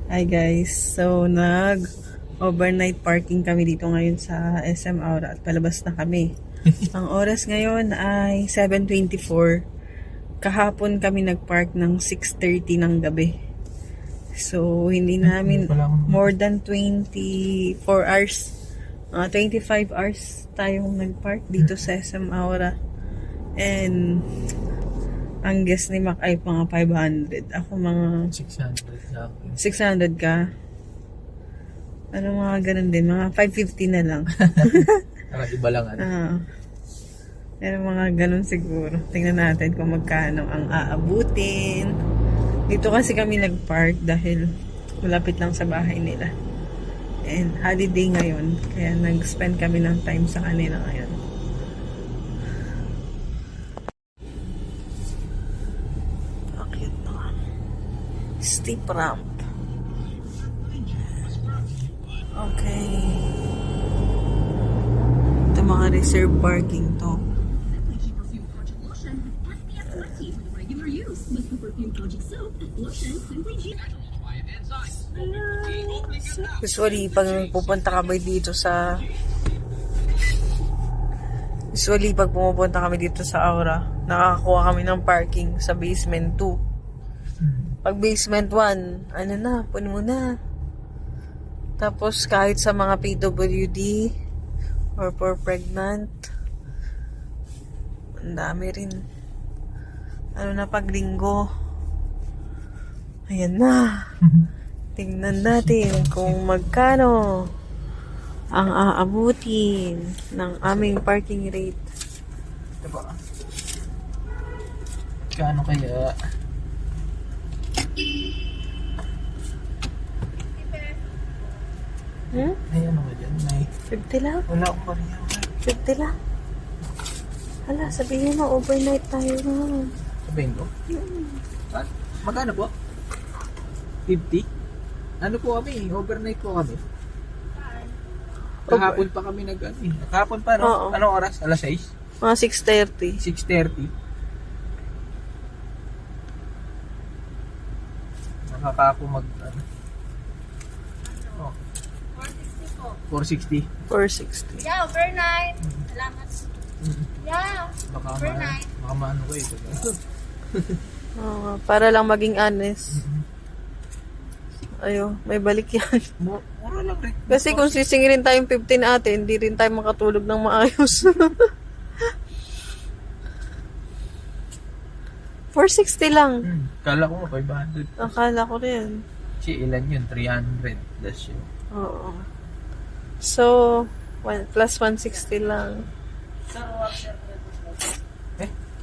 Hi guys, so overnight parking kami dito ngayon sa SM Aura at palabas na kami. Ang oras ngayon ay 7:24. Kahapon kami nagpark ng 6:30 ng gabi. So hindi namin more than 24 hours, 25 hours tayong nagpark dito sa SM Aura. And ang guest ni Mac ay mga 500. Ako mga 600 sa akin. 600 ka. Ano mga ganun din. Mga 550 na lang. Parang iba lang ano. Pero mga ganun siguro. Tingnan natin kung magkano ang aabutin. Dito kasi kami nag-park dahil malapit lang sa bahay nila. And holiday ngayon. Kaya nag-spend kami ng time sa kanila ngayon. Steep ramp. Okay. Ito mga reserve parking to. Usually, pag pupunta kami dito sa pag pumupunta kami dito sa Aura, nakakakuha kami ng parking sa basement 2. Pag basement 1, ano na, puno na. Tapos kahit sa mga PWD or for pregnant, ang dami rin. Ano na pag linggo. Ayan na. Tingnan natin kung magkano ang aabutin ng aming parking rate. Ito ba? Kano kaya? Ay, ano ka dyan? May 50 lang? wala akong pariyaw. 50 lang? Hala, sabihin mo, overnight tayo na. Sabihin ko? Magkano po? 50? Ano po kami? Overnight po kami. Kahapon pa kami kahapon pa, no? Oo. Anong oras? Alas 6? Mga 6:30. 6:30. Nakaka ako oh. 460. 460. Yeah, overnight. Salamat. Yeah, Baka overnight. maano ko eh. Para lang maging honest. Ayo, may balik yan. Mura lang rin. Kasi kung sisingilin tayong 15 natin, hindi rin tayo makatulog ng maayos. 460 lang. Kala ko nga 500. Akala ko rin. Si ilan yun? 300 plus yun. Oo. So, plus 160 lang.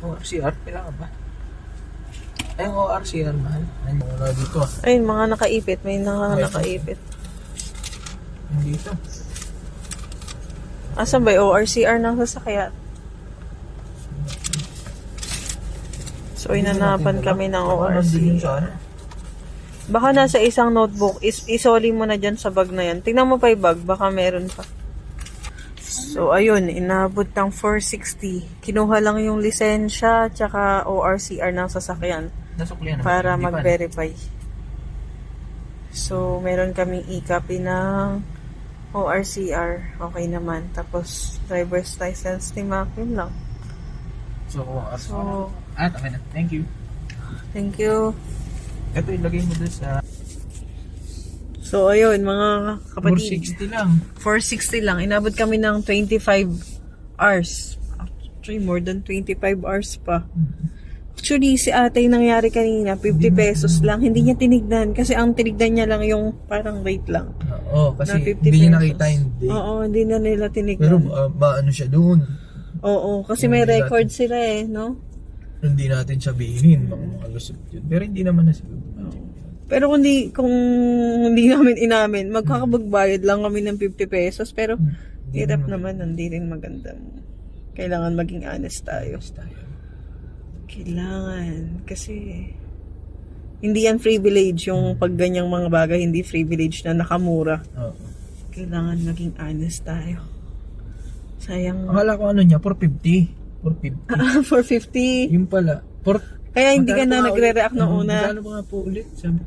ORCR? Kailangan ba? Ay, yung ORCR mahal. Nandiyan wala dito ah. Ayun, mga nakaipit. May nakaipit. Yung dito. Asan ba yung ORCR ng sasakyan? So, inanapan kami ng ORCR. Baka nasa isang notebook. Isoli mo na dyan sa bag na yan. Tingnan mo pa yung bag. Baka meron pa. So, ayun. Inabot ng 460. Kinuha lang yung lisensya tsaka ORCR ng sasakyan Nasuklihan naman. para Hindi pa, mag-verify. So, meron kaming e-copy ng ORCR. Okay naman. Tapos, driver's license ni Mac. Yun lang. So, ORCR. So, Okay na. Thank you. thank you. Ito ilagay mo doon sa So, ayun, mga kapatid. 460 lang. 460 lang. Inabot kami ng 25 hours. Actually, more than 25 hours pa. Actually, si ate yung nangyari kanina, 50 pesos lang. Hindi niya tinignan. Kasi ang tinignan niya lang yung parang rate lang. Oo, kasi Na 50 hindi niya pesos. nakita, hindi. Oo, hindi na nila Pero tinignan. maano siya doon. Oo, kasi may Hindi record natin. sila eh, no? Hindi natin sabihin. Baka makalusot yun. Pero hindi naman nasabi. Pero kung hindi namin inamin, magkakabagbayad lang kami ng 50 pesos. Pero hirap naman, hindi rin maganda. Kailangan maging honest tayo. Kailangan. Kasi hindi yan privilege yung pag ganyang mga bagay, hindi privilege na nakamura. Oo. Kailangan maging honest tayo. Sayang. Akala ko ano niya, 450. 450. 450. Yung pala. Kaya hindi ka Magkano na pa nga nagre-react ulit? na una. Magkano pa nga po ulit? Sabi,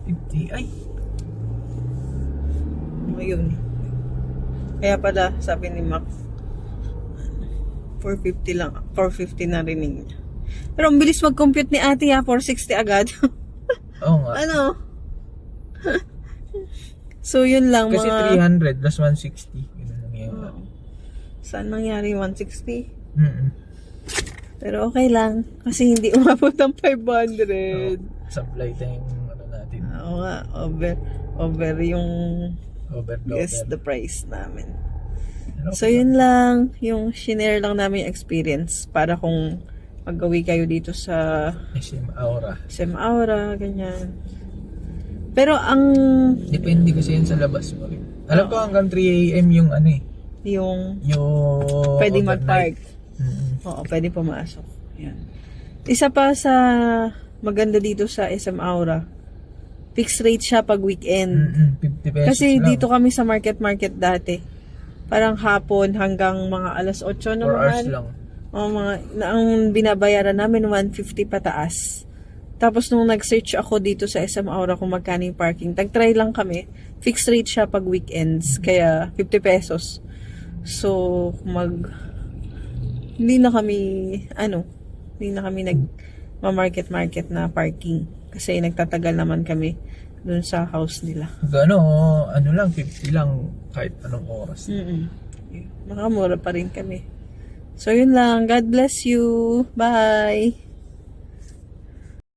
50. Ay, Ayun. Kaya pala, sabi ni Mac, 450 lang. 450 na rinig niya. Pero ang bilis mag-compute ni ate ha, 460 agad. Oo nga. Ano? So, yun lang Kasi mga... 300 plus 160. Yun lang yun. Oo. Saan nangyari 160? Mm-mm. Pero okay lang. Kasi hindi umabot ng 500. Supply time ano natin. Oo nga, over yung Overload. guess the price namin. Ano? So, yun lang. Yung shinare lang namin yung experience para kung mag-gawi kayo dito sa SM Aura. SM Aura, ganyan. Pero ang Depende kasi yan sa labas mo rin. Alam ko hanggang 3 AM yung ano eh. yung Yung pwede overnight. mag-park. Mm-mm. Oo, pwede pumasok. Yan. Isa pa sa maganda dito sa SM Aura, fixed rate siya pag weekend. Mm-mm. 50 pesos Kasi lang. dito kami sa market dati. Parang hapon hanggang mga alas 8 4 naman. hours lang. O ang binabayaran namin 150 pataas. Tapos nung nag-search ako dito sa SM Aura kung magkano yung parking, tag-try lang kami. Fixed rate siya pag weekends, kaya 50 pesos. So, hindi na kami nag-market na parking. Kasi nagtatagal naman kami dun sa house nila. Ano lang, 50 lang kahit anong oras. Makamura pa rin kami. So, yun lang. God bless you. Bye!